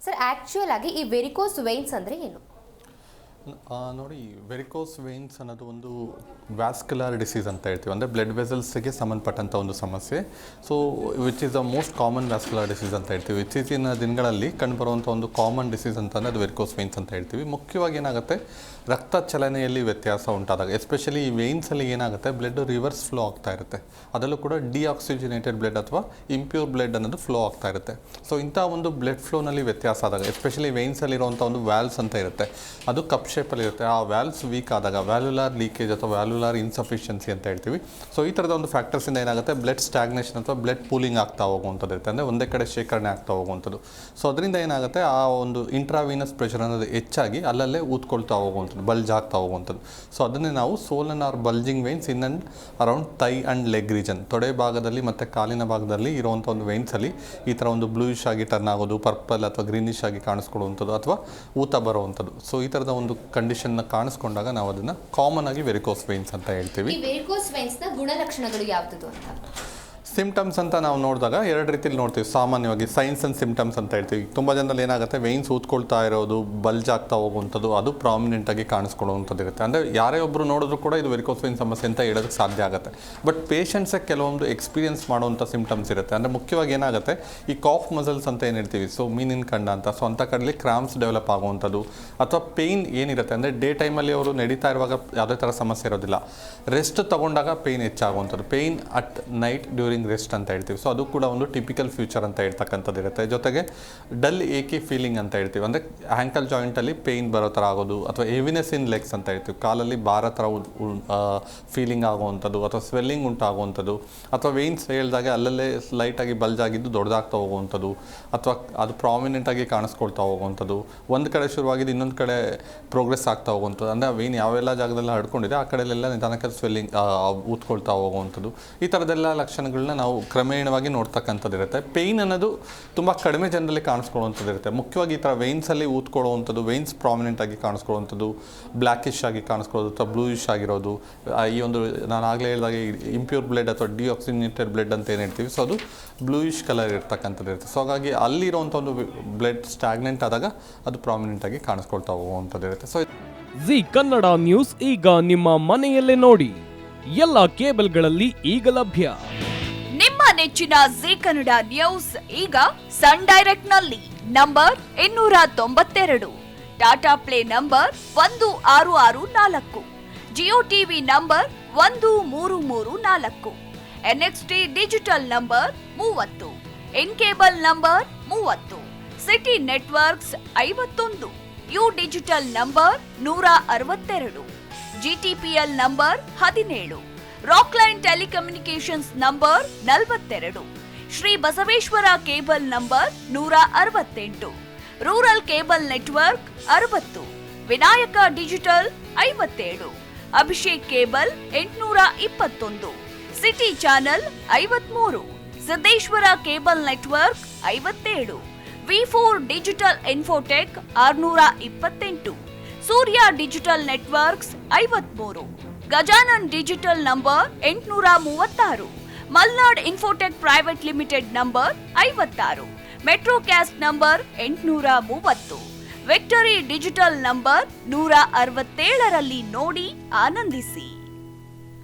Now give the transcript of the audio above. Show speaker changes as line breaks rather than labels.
Sir actual ಆಗಿ ಈ varicose veins ಅಂದರೆ ಏನು?
ನೋಡಿ, ವೆರಿಕೋಸ್ ವೇನ್ಸ್ ಅನ್ನೋದು ಒಂದು ವ್ಯಾಸ್ಕ್ಯುಲರ್ ಡಿಸೀಸ್ ಅಂತ ಹೇಳ್ತೀವಿ. ಅಂದರೆ ಬ್ಲಡ್ ವೆಸಲ್ಸ್ಗೆ ಸಂಬಂಧಪಟ್ಟಂಥ ಒಂದು ಸಮಸ್ಯೆ. So which is the most common vascular disease ಅಂತ ಹೇಳ್ತೀವಿ. ಇತ್ತೀಚಿನ ದಿನಗಳಲ್ಲಿ ಕಂಡುಬರುವಂಥ ಒಂದು ಕಾಮನ್ ಡಿಸೀಸ್ ಅಂತಂದರೆ ಅದು ವೆರಿಕೋಸ್ ವೇನ್ಸ್ ಅಂತ ಹೇಳ್ತೀವಿ. ಮುಖ್ಯವಾಗಿ ಏನಾಗುತ್ತೆ, ರಕ್ತ ಚಲನೆಯಲ್ಲಿ ವ್ಯತ್ಯಾಸ ಉಂಟಾದಾಗ, ಎಸ್ಪೆಷಲಿ ಈ ವೇನ್ಸಲ್ಲಿ ಏನಾಗುತ್ತೆ, ಬ್ಲಡ್ ರಿವರ್ಸ್ ಫ್ಲೋ ಆಗ್ತಾ ಇರುತ್ತೆ. ಅದರಲ್ಲೂ ಕೂಡ ಡಿಆಕ್ಸಿಜನೇಟೆಡ್ ಬ್ಲಡ್ ಅಥವಾ ಇಂಪ್ಯೂರ್ ಬ್ಲಡ್ ಅನ್ನೋದು ಫ್ಲೋ ಆಗ್ತಾ ಇರುತ್ತೆ. ಸೊ ಇಂಥ ಒಂದು ಬ್ಲಡ್ ಫ್ಲೋನಲ್ಲಿ ವ್ಯತ್ಯಾಸ ಆದಾಗ, ಎಸ್ಪೆಷಲಿ ವೇನ್ಸಲ್ಲಿರುವಂಥ ಒಂದು ವ್ಯಾಲ್ವ್ಸ್ ಅಂತ ಇರುತ್ತೆ, ಅದು ಕಪ್ ಶೇಪಲ್ಲಿ ಇರುತ್ತೆ. ಆ ವ್ಯಾಲ್ವ್ಸ್ ವೀಕ್ ಆದಾಗ ವ್ಯಾಲ್ಯುಲಾರ್ ಲೀಕೇಜ್ ಅಥವಾ ವ್ಯಾಲ್ಯುಲಾರ್ ಇನ್ಸಫಿಷಿಯನ್ಸಿ ಅಂತ ಹೇಳ್ತೀವಿ. ಸೊ ಈ ಥರದ ಒಂದು ಫ್ಯಾಕ್ಟರ್ಸಿಂದ ಏನಾಗುತ್ತೆ, ಬ್ಲಡ್ ಸ್ಟಾಗ್ನೇಷನ್ ಅಥವಾ ಬ್ಲಡ್ ಪೂಲಿಂಗ್ ಆಗ್ತಾ ಹೋಗುವಂಥದ್ದು ಇರುತ್ತೆ. ಅಂದರೆ ಒಂದೇ ಕಡೆ ಶೇಖರಣೆ ಆಗ್ತಾ ಹೋಗುವಂಥದ್ದು. ಸೊ ಅದರಿಂದ ಏನಾಗುತ್ತೆ, ಆ ಒಂದು ಇಂಟ್ರಾವೀನಸ್ ಪ್ರೆಷರ್ ಅನ್ನೋದು ಹೆಚ್ಚಾಗಿ ಅಲ್ಲಲ್ಲೇ ಊದ್ಕೊಳ್ತಾ ಹೋಗುವಂಥದ್ದು, ಬಲ್ಜ್ ಆಗ್ತಾ ಹೋಗುವಂಥದ್ದು. ಸೊ ಅದನ್ನೇ ನಾವು swollen or bulging veins in and around thigh and leg region, ತೊಡೆ ಭಾಗದಲ್ಲಿ ಮತ್ತು ಕಾಲಿನ ಭಾಗದಲ್ಲಿ ಇರುವಂಥ ಒಂದು ವೇನ್ಸಲ್ಲಿ ಈ ಥರ ಒಂದು ಬ್ಲೂಯಿಶ್ ಆಗಿ ಟರ್ನ್ ಆಗೋದು, ಪರ್ಪಲ್ ಅಥವಾ ಗ್ರೀನಿಶ್ ಆಗಿ ಕಾಣಿಸ್ಕೊಳ್ಳುವಂಥದ್ದು ಅಥವಾ ಊತ ಬರುವಂಥದ್ದು. ಸೊ ಈ ಥರದ ಒಂದು ಕಂಡೀಷನ್ನ ಕಾಣಿಸ್ಕೊಂಡಾಗ ನಾವು ಅದನ್ನು ಕಾಮನ್ ಆಗಿ ವೆರಿಕೋಸ್ ವೇನ್ಸ್ ಅಂತ ಹೇಳ್ತೀವಿ.
ಈ ವೆರಿಕೋಸ್ ವೇನ್ಸ್ನ ಗುಣಲಕ್ಷಣಗಳು ಯಾವುದು ಅಂತ?
ಸಿಮ್ಟಮ್ಸ್ ಅಂತ ನಾವು ನೋಡಿದಾಗ ಎರಡು ರೀತಿಯಲ್ಲಿ ನೋಡ್ತೀವಿ. ಸಾಮಾನ್ಯವಾಗಿ ಸೈನ್ಸ್ ಆ್ಯಂಡ್ ಸಿಮ್ಟಮ್ಸ್ ಅಂತ ಹೇಳ್ತೀವಿ. ತುಂಬ ಜನರಲ್ಲಿ ಏನಾಗುತ್ತೆ, ವೇನ್ಸ್ ಊದ್ಕೊಳ್ತಾ ಇರೋದು, ಬಲ್ಜ್ ಆಗ್ತಾ ಹೋಗುವಂಥದ್ದು, ಅದು ಪ್ರಾಮಿನೆಂಟಾಗಿ ಕಾಣಿಸ್ಕೊಳ್ಳುವಂಥದ್ದು ಇರುತ್ತೆ. ಅಂದರೆ ಯಾರೇ ಒಬ್ಬರು ನೋಡಿದ್ರು ಕೂಡ ಇದು ವೆರಿಕೋಸ್ ವೇನ್ ಸಮಸ್ಯೆ ಅಂತ ಹೇಳೋದಕ್ಕೆ ಸಾಧ್ಯ ಆಗುತ್ತೆ. ಬಟ್ ಪೇಷಂಟ್ಸೇ ಕೆಲವೊಂದು ಎಕ್ಸ್ಪೀರಿಯನ್ಸ್ ಮಾಡುವಂಥ ಸಿಮ್ಟಮ್ಸ್ ಇರುತ್ತೆ. ಅಂದರೆ ಮುಖ್ಯವಾಗಿ ಏನಾಗುತ್ತೆ, ಈ ಕಾಫ್ ಮಸಲ್ಸ್ ಅಂತ ಏನು ಹೇಳ್ತೀವಿ, ಸೊ ಮೀನಿನ ಕಂಡ ಅಂತ, ಸೊ ಅಂಥ ಕಡೆಯಲ್ಲಿ ಕ್ರಾಂಪ್ಸ್ ಡೆವಲಪ್ ಆಗುವಂಥದ್ದು, ಅಥವಾ ಪೇಯ್ನ್ ಏನಿರುತ್ತೆ, ಅಂದರೆ ಡೇ ಟೈಮಲ್ಲಿ ಅವರು ನಡೀತಾ ಇರುವಾಗ ಯಾವುದೇ ಥರ ಸಮಸ್ಯೆ ಇರೋದಿಲ್ಲ, ರೆಸ್ಟ್ ತೊಗೊಂಡಾಗ ಪೇಯ್ನ್ ಹೆಚ್ಚಾಗುವಂಥದ್ದು, pain at night during rest ಅಂತ ಹೇಳ್ತೀವಿ. ಸೊ ಅದು ಕೂಡ ಒಂದು ಟಿಪಿಕಲ್ ಫ್ಯೂಚರ್ ಅಂತ ಹೇಳ್ತಕ್ಕಂಥದ್ದು ಇರುತ್ತೆ. ಜೊತೆಗೆ ಡಲ್ ಏಕಿ ಫೀಲಿಂಗ್ ಅಂತ ಹೇಳ್ತೀವಿ. ಅಂದರೆ ಆ್ಯಂಕಲ್ ಜಾಯಿಂಟಲ್ಲಿ ಪೇಯ್ನ್ ಬರೋ ಥರ ಆಗೋದು, ಅಥವಾ ಹೆವಿನೆಸ್ ಇನ್ ಲೆಗ್ಸ್ ಅಂತ ಹೇಳ್ತೀವಿ, ಕಾಲಲ್ಲಿ ಭಾರ ಥರ ಫೀಲಿಂಗ್ ಆಗುವಂಥದ್ದು, ಅಥವಾ ಸ್ವೆಲ್ಲಿಂಗ್ ಉಂಟಾಗುವಂಥದ್ದು, ಅಥವಾ ವೇನ್ಸ್ ಹೇಳ್ದಾಗೆ ಅಲ್ಲಲ್ಲೇ ಲೈಟಾಗಿ ಬಲ್ಜ್ ಆಗಿದ್ದು ದೊಡ್ಡದಾಗ್ತಾ ಹೋಗುವಂಥದ್ದು, ಅಥವಾ ಅದು ಪ್ರಾಮಿನೆಂಟಾಗಿ ಕಾಣಿಸ್ಕೊಳ್ತಾ ಹೋಗುವಂಥದ್ದು, ಒಂದು ಕಡೆ ಶುರುವಾಗಿದ್ದು ಇನ್ನೊಂದು ಕಡೆ ಪ್ರೋಗ್ರೆಸ್ ಆಗ್ತಾ ಹೋಗುವಂಥದ್ದು. ಅಂದರೆ ಆ ವೇನ್ ಯಾವೆಲ್ಲ ಜಾಗದಲ್ಲಿ ಹಡ್ಕೊಂಡಿದೆ ಆ ಕಡೆಯಲ್ಲೆಲ್ಲ ನಿಧಾನಕ್ಕೆ ಸ್ವೆಲ್ಲಿಂಗ್ ಊದ್ಕೊಳ್ತಾ ಹೋಗುವಂಥದ್ದು. ಈ ಥರದ್ದೆಲ್ಲ ಲಕ್ಷಣಗಳನ್ನ ನಾವು ಕ್ರಮೇಣವಾಗಿ ನೋಡ್ತಕ್ಕಂಥದ್ದು ಇರುತ್ತೆ. ಪೇಯ್ನ್ ಅನ್ನೋದು ತುಂಬ ಕಡಿಮೆ ಜನರಲ್ಲಿ ಕಾಣಿಸ್ಕೊಳ್ಳುವಂಥದ್ದು ಇರುತ್ತೆ. ಮುಖ್ಯವಾಗಿ ಈ ಥರ ವೇನ್ಸಲ್ಲಿ ಊದ್ಕೊಳ್ಳುವಂಥದ್ದು, ವೇನ್ಸ್ ಪ್ರಾಮಿನೆಂಟ್ ಆಗಿ ಕಾಣಿಸ್ಕೊಳ್ಳುವಂಥದ್ದು, ಬ್ಲ್ಯಾಕಿಶ್ ಆಗಿ ಕಾಣಿಸ್ಕೊಳ್ಳೋದು ಅಥವಾ ಬ್ಲೂಯಿಶ್ ಆಗಿರೋದು, ಈ ಒಂದು ನಾನು ಆಗಲೇ ಹೇಳಿದಾಗೆ ಇಂಪ್ಯೂರ್ ಬ್ಲಡ್ ಅಥವಾ ಡಿಆಕ್ಸಿಜನೇಟೆಡ್ ಬ್ಲಡ್ ಅಂತ ಏನು ಹೇಳ್ತೀವಿ, ಸೊ ಅದು ಬ್ಲೂಯಿಶ್ ಕಲರ್ ಇರ್ತಕ್ಕಂಥದ್ದು ಇರುತ್ತೆ. ಸೊ ಹಾಗಾಗಿ ಅಲ್ಲಿರುವಂಥ ಒಂದು ಬ್ಲಡ್ ಸ್ಟಾಗ್ನೆಂಟ್ ಆದಾಗ ಅದು ಪ್ರಾಮಿನೆಂಟ್ ಆಗಿ ಕಾಣಿಸ್ಕೊಳ್ತಾ ಹೋಗುವಂಥದ್ದು ಇರುತ್ತೆ. ಸೊ
ಜಿ ಕನ್ನಡ ನ್ಯೂಸ್ ಈಗ ನಿಮ್ಮ ಮನೆಯಲ್ಲೇ ನೋಡಿ, ಎಲ್ಲ ಕೇಬಲ್ಗಳಲ್ಲಿ ಈಗ ಲಭ್ಯ.
ನಿಮ್ಮ ನೆಚ್ಚಿನ ಜಿ ಕನ್ನಡ ನ್ಯೂಸ್ ಈಗ ಸನ್ ಡೈರೆಕ್ಟ್ ನಲ್ಲಿ number 292, Tata Play number 1664, Jio TV number 1334, NXT Digital number 30, In Cable number 30, City Networks 51, U Digital number 162, GTPL number 17, Rockline Telecommunications number 42, Shri Basaveshwara cable number 168, rural cable network 60, Vinayaka digital 57, Abhishek cable 821, city channel 53, Siddeshwara cable network 57, ವಿ4 digital infotech 628, Surya digital networks 53, Gajanan digital number 836, Malnad infotech private limited number 56, Metrocast number 830, Victory digital number 167ರಲ್ಲಿ ನೋಡಿ ಆನಂದಿಸಿ.